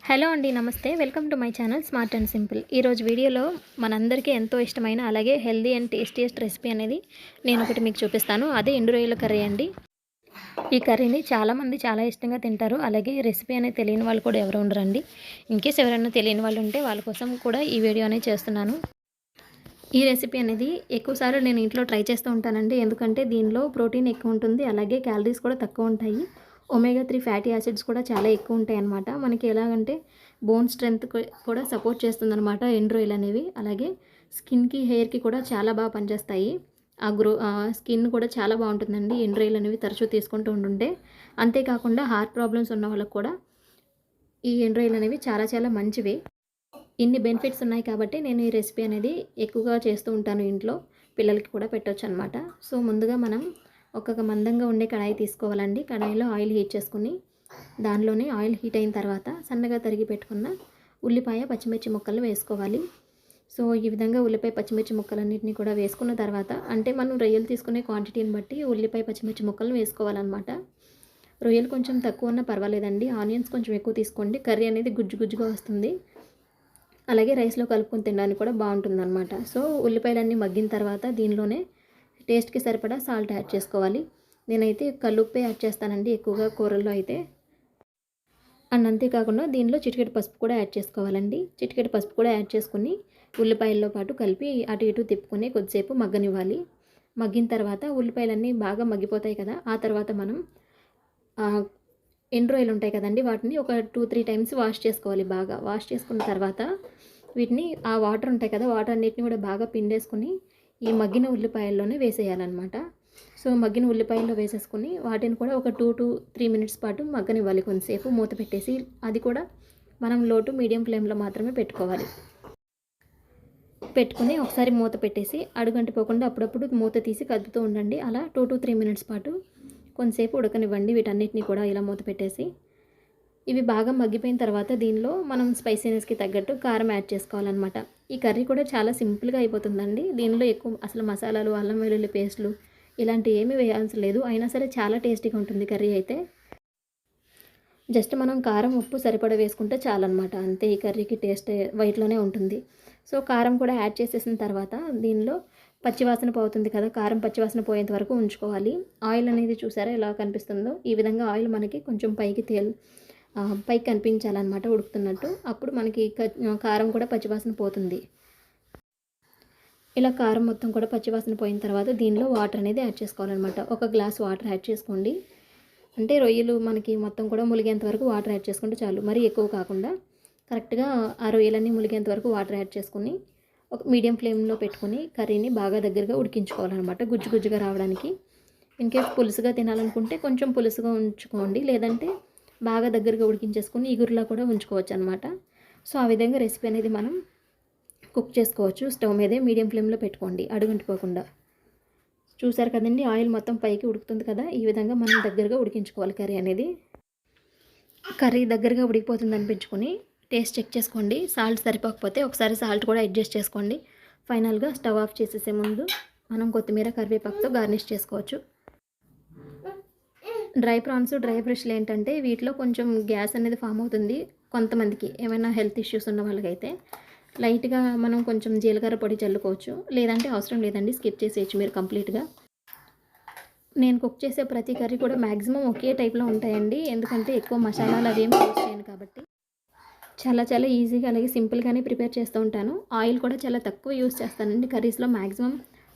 Hello అండి, నమస్తే. Welcome to my channel smart and simple. ఈరోజు వీడియోలో మనందరికీ ఎంతో ఇష్టమైన అలాగే హెల్దీ అండ్ టేస్టీయెస్ట్ రెసిపీ అనేది నేను ఒకటి మీకు చూపిస్తాను. అదే ఎండు రొయ్యల కర్రీ అండి. ఈ కర్రీని చాలామంది చాలా ఇష్టంగా తింటారు. అలాగే రెసిపీ అనేది తెలియని వాళ్ళు కూడా ఎవరు ఉండరండి. ఇన్కేస్ ఎవరైనా తెలియని వాళ్ళు ఉంటే వాళ్ళ కోసం కూడా ఈ వీడియో అనేది చేస్తున్నాను. ఈ రెసిపీ అనేది ఎక్కువసార్లు నేను ఇంట్లో ట్రై చేస్తూ ఉంటానండి. ఎందుకంటే దీనిలో ప్రోటీన్ ఎక్కువ ఉంటుంది, అలాగే క్యాలరీస్ కూడా తక్కువ ఉంటాయి. ఒమేగా 3 ఫ్యాటీ యాసిడ్స్ కూడా చాలా ఎక్కువ ఉంటాయి అన్నమాట. మనకి ఎలాగంటే బోన్ స్ట్రెంత్ కూడా సపోర్ట్ చేస్తుందన్నమాట ఎండు రొయ్యలు అనేవి. అలాగే స్కిన్కి, హెయిర్కి కూడా చాలా బాగా పనిచేస్తాయి. స్కిన్ కూడా చాలా బాగుంటుందండి ఎండు రొయ్యలు అనేవి తరచూ తీసుకుంటూ ఉంటుంటే. అంతేకాకుండా హార్ట్ ప్రాబ్లమ్స్ ఉన్న వాళ్ళకు కూడా ఈ ఎండు రొయ్యలు అనేవి చాలా చాలా మంచివి. ఇన్ని బెనిఫిట్స్ ఉన్నాయి కాబట్టి నేను ఈ రెసిపీ అనేది ఎక్కువగా చేస్తూ ఉంటాను ఇంట్లో. పిల్లలకి కూడా పెట్టవచ్చు అనమాట. సో ముందుగా మనం ఒక మందంగా ఉండే కడాయి తీసుకోవాలండి. కడాయిలో ఆయిల్ హీట్ చేసుకుని దానిలోనే ఆయిల్ హీట్ అయిన తర్వాత సన్నగా తరిగి పెట్టుకున్న ఉల్లిపాయ, పచ్చిమిర్చి ముక్కలు వేసుకోవాలి. సో ఈ విధంగా ఉల్లిపాయ, పచ్చిమిర్చి ముక్కలన్నింటినీ కూడా వేసుకున్న తర్వాత, అంటే మనం రొయ్యలు తీసుకునే క్వాంటిటీని బట్టి ఉల్లిపాయ, పచ్చిమిర్చి ముక్కలు వేసుకోవాలన్నమాట. రొయ్యలు కొంచెం తక్కువ ఉన్నా పర్వాలేదండి. ఆనియన్స్ కొంచెం ఎక్కువ తీసుకోండి. కర్రీ అనేది గుజ్జు గుజ్జుగా వస్తుంది. అలాగే రైస్లో కలుపుకొని తినడానికి కూడా బాగుంటుందన్నమాట. సో ఉల్లిపాయలన్నీ మగ్గిన తర్వాత దీనిలోనే టేస్ట్కి సరిపడా సాల్ట్ యాడ్ చేసుకోవాలి. నేనైతే కల్లుప్పే యాడ్ చేస్తానండి ఎక్కువగా కూరల్లో అయితే. అండ్ అంతేకాకుండా దీనిలో చిటికెడు పసుపు కూడా యాడ్ చేసుకోవాలండి. చిటికెడు పసుపు కూడా యాడ్ చేసుకుని ఉల్లిపాయల్లో పాటు కలిపి అటు ఇటు తిప్పుకొని కొద్దిసేపు మగ్గనివ్వాలి. మగ్గిన తర్వాత ఉల్లిపాయలన్నీ బాగా మగ్గిపోతాయి కదా. ఆ తర్వాత మనం ఎండు రొయ్యలు ఉంటాయి కదండి, వాటిని ఒక 2-3 టైమ్స్ వాష్ చేసుకోవాలి. బాగా వాష్ చేసుకున్న తర్వాత వీటిని ఆ వాటర్ ఉంటాయి కదా, వాటర్ అన్నిటిని కూడా బాగా పిండేసుకుని ఈ మగ్గిన ఉల్లిపాయల్లోనే వేసేయాలన్నమాట. సో మగ్గిన ఉల్లిపాయల్లో వేసేసుకుని వాటిని కూడా ఒక 2-3 మినిట్స్ పాటు మగ్గనివ్వాలి. కొంతసేపు మూత పెట్టేసి, అది కూడా మనం లో టు మీడియం ఫ్లేమ్లో మాత్రమే పెట్టుకోవాలి. పెట్టుకుని ఒకసారి మూత పెట్టేసి అడుగంటిపోకుండా అప్పుడప్పుడు మూత తీసి కదుపుతూ ఉండండి. అలా 2-3 మినిట్స్ పాటు కొంతసేపు ఉడకనివ్వండి వీటన్నిటిని కూడా ఇలా మూత పెట్టేసి. ఇవి బాగా మగ్గిపోయిన తర్వాత దీనిలో మనం స్పైసీనెస్కి తగ్గట్టు కారం యాడ్ చేసుకోవాలన్నమాట. ఈ కర్రీ కూడా చాలా సింపుల్గా అయిపోతుందండి. దీనిలో ఎక్కువ అసలు మసాలాలు, అల్లం వెల్లుల్లి పేస్టులు ఇలాంటివి ఏమీ వేయాల్సి లేదు. అయినా సరే చాలా టేస్టీగా ఉంటుంది కర్రీ అయితే. జస్ట్ మనం కారం, ఉప్పు సరిపడా వేసుకుంటే చాలన్నమాట. అంతే, ఈ కర్రీకి టేస్ట్ వైట్లోనే ఉంటుంది. సో కారం కూడా యాడ్ చేసేసిన తర్వాత దీనిలో పచ్చివాసన పోతుంది కదా, కారం పచ్చివాసన పోయేంత వరకు ఉంచుకోవాలి. ఆయిల్ అనేది చూసారా ఎలా కనిపిస్తుందో, ఈ విధంగా ఆయిల్ మనకి కొంచెం పైకి కనిపించాలన్నమాట ఉడుకుతున్నట్టు. అప్పుడు మనకి కారం కూడా పచ్చివాసన పోతుంది. ఇలా కారం మొత్తం కూడా పచ్చివాసన పోయిన తర్వాత దీనిలో వాటర్ అనేది యాడ్ చేసుకోవాలన్నమాట. 1 గ్లాస్ వాటర్ యాడ్ చేసుకోండి. అంటే రొయ్యలు మనకి మొత్తం కూడా ములిగేంత వరకు వాటర్ యాడ్ చేసుకుంటే చాలు. మరీ ఎక్కువ కాకుండా కరెక్ట్గా ఆ రొయ్యలన్నీ ములిగేంత వరకు వాటర్ యాడ్ చేసుకుని ఒక మీడియం ఫ్లేమ్లో పెట్టుకుని కర్రీని బాగా దగ్గరగా ఉడికించుకోవాలన్నమాట, గుజ్జు గుజ్జుగా రావడానికి. ఇన్కేస్ పులుసుగా తినాలనుకుంటే కొంచెం పులుసుగా ఉంచుకోండి, లేదంటే బాగా దగ్గరగా ఉడికించేసుకుని ఇగురులా కూడా ఉంచుకోవచ్చు అనమాట. సో ఆ విధంగా రెసిపీ అనేది మనం కుక్ చేసుకోవచ్చు. స్టవ్ మీదే మీడియం ఫ్లేమ్లో పెట్టుకోండి అడుగంటిపోకుండా. చూసారు కదండి, ఆయిల్ మొత్తం పైకి ఉడుకుతుంది కదా. ఈ విధంగా మనం దగ్గరగా ఉడికించుకోవాలి కర్రీ అనేది. కర్రీ దగ్గరగా ఉడికిపోతుంది అనిపించుకొని టేస్ట్ చెక్ చేసుకోండి. సాల్ట్ సరిపోకపోతే ఒకసారి సాల్ట్ కూడా అడ్జస్ట్ చేసుకోండి. ఫైనల్గా స్టవ్ ఆఫ్ చేసేసే ముందు మనం కొత్తిమీర, కరివేపాకుతో గార్నిష్ చేసుకోవచ్చు. డ్రై ప్రాన్స్, డ్రై ఫిష్లు ఏంటంటే వీటిలో కొంచెం గ్యాస్ అనేది ఫామ్ అవుతుంది కొంతమందికి, ఏమైనా హెల్త్ ఇష్యూస్ ఉన్న వాళ్ళకైతే. లైట్గా మనం కొంచెం జీలకర్ర పొడి చల్లుకోవచ్చు, లేదంటే అవసరం లేదండి, స్కిప్ చేసేయచ్చు మీరు కంప్లీట్గా. నేను కుక్ చేసే ప్రతి కర్రీ కూడా మ్యాక్సిమం ఒకే టైప్లో ఉంటాయండి, ఎందుకంటే ఎక్కువ మసాలాలు అవేమి యూజ్ చేయను కాబట్టి. చాలా చాలా ఈజీగా అలాగే సింపుల్గానే ప్రిపేర్ చేస్తూ ఉంటాను. ఆయిల్ కూడా చాలా తక్కువ యూజ్ చేస్తానండి కర్రీస్లో. మ్యాక్సిమం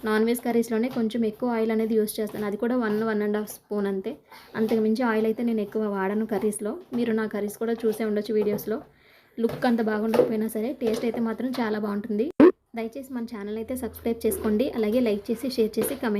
నాన్ వెజ్ కర్రీస్లోనే కొంచెం ఎక్కువ ఆయిల్ అనేది యూజ్ చేస్తాను. అది కూడా 1-1.5 స్పూన్ అంతే. అంతకుమించి ఆయిల్ అయితే నేను ఎక్కువ వాడను కర్రీస్లో. మీరు నా కర్రీస్ కూడా చూసే ఉండొచ్చు వీడియోస్లో. లుక్ అంత బాగుండకపోయినా సరే టేస్ట్ అయితే మాత్రం చాలా బాగుంటుంది. దయచేసి మన ఛానల్ అయితే సబ్స్క్రైబ్ చేసుకోండి. అలాగే లైక్ చేసి, షేర్ చేసి, కమెంట్